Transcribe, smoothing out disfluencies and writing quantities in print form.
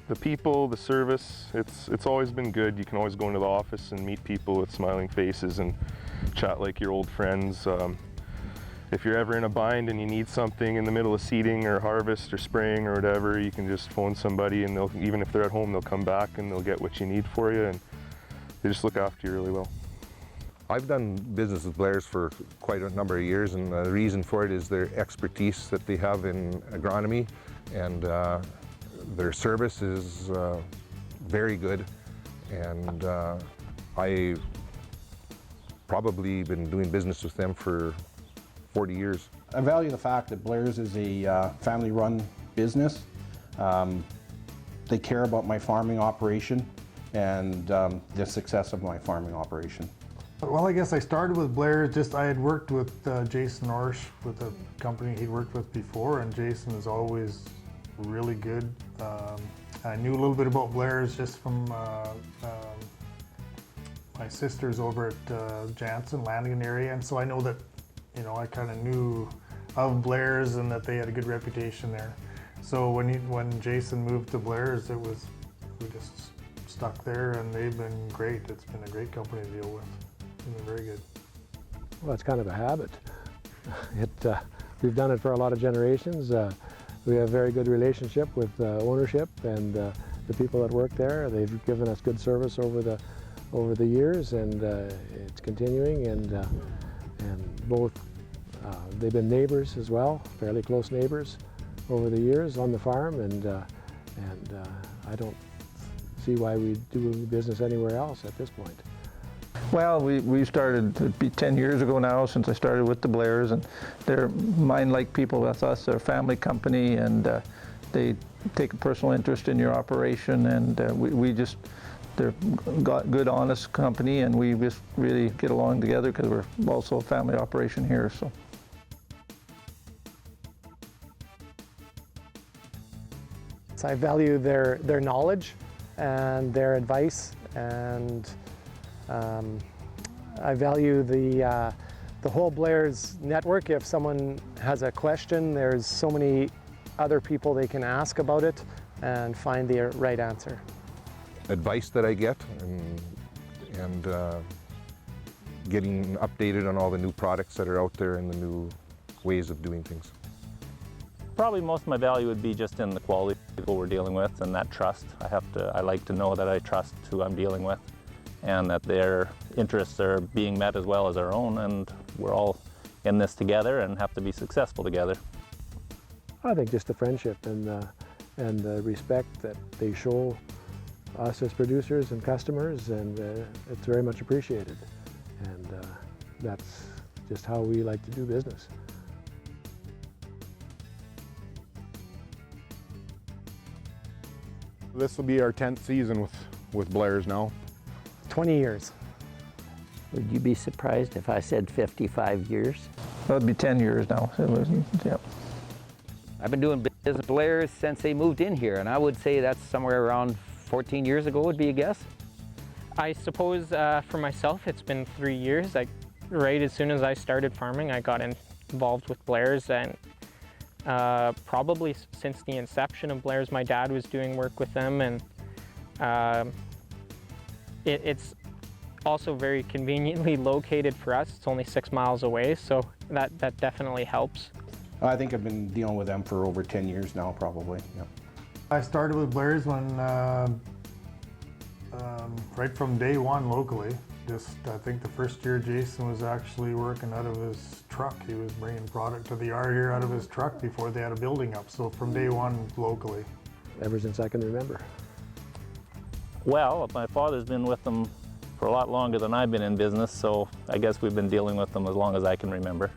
The people, the service, it's always been good. You can always go into the office and meet people with smiling faces and chat like your old friends. If you're ever in a bind and you need something in the middle of seeding or harvest or spraying or whatever, you can just phone somebody, and they'll, even if they're at home, they'll come back and they'll get what you need for you, and they just look after you really well. I've done business with Blair's for quite a number of years, and the reason for it is their expertise that they have in agronomy, and their service is very good, and I've probably been doing business with them for 40 years. I value the fact that Blair's is a family-run business. They care about my farming operation and the success of my farming operation. Well, I guess I started with Blair's, I had worked with Jason Orsh with a company he'd worked with before, and Jason is always really good. I knew a little bit about Blair's just from my sisters over at Jansen, Lanigan area, and so I know that, you know, I kind of knew of Blair's and that they had a good reputation there. So when Jason moved to Blair's, we just stuck there, and they've been great. It's been a great company to deal with. It's been very good. Well, it's kind of a habit. We've done it for a lot of generations. We have a very good relationship with ownership and the people that work there. They've given us good service over the years, and it's continuing. And both they've been neighbors as well, fairly close neighbors over the years on the farm, and I don't see why we do business anywhere else at this point. Well, we started, it'd be 10 years ago now since I started with the Blairs, and they're mine-like people with us. They're a family company, and they take a personal interest in your operation, and they're good, honest company, and we just really get along together because we're also a family operation here. So. So I value their knowledge and their advice, and I value the whole Blair's network. If someone has a question, there's so many other people they can ask about it and find the right answer. Advice that I get, and getting updated on all the new products that are out there and the new ways of doing things. Probably most of my value would be just in the quality of people we're dealing with, and that trust. I like to know that I trust who I'm dealing with, and that their interests are being met as well as our own, and we're all in this together and have to be successful together. I think just the friendship and the respect that they show us as producers and customers, and it's very much appreciated, and that's just how we like to do business. This will be our 10th season with Blair's now. 20 years. Would you be surprised if I said 55 years? That would be 10 years now. Yep. I've been doing business with Blair's since they moved in here, and I would say that's somewhere around 14 years ago would be a guess. I suppose for myself it's been 3 years. Right as soon as I started farming, I got involved with Blair's, and probably since the inception of Blair's, my dad was doing work with them, and it's also very conveniently located for us. It's only 6 miles away, so that definitely helps. I think I've been dealing with them for over 10 years now, probably. Yep. I started with Blair's when, right from day one locally. I think the first year Jason was actually working out of his truck. He was bringing product to the yard here out of his truck before they had a building up. So from day one, locally. Ever since I can remember. Well, my father's been with them for a lot longer than I've been in business, so I guess we've been dealing with them as long as I can remember.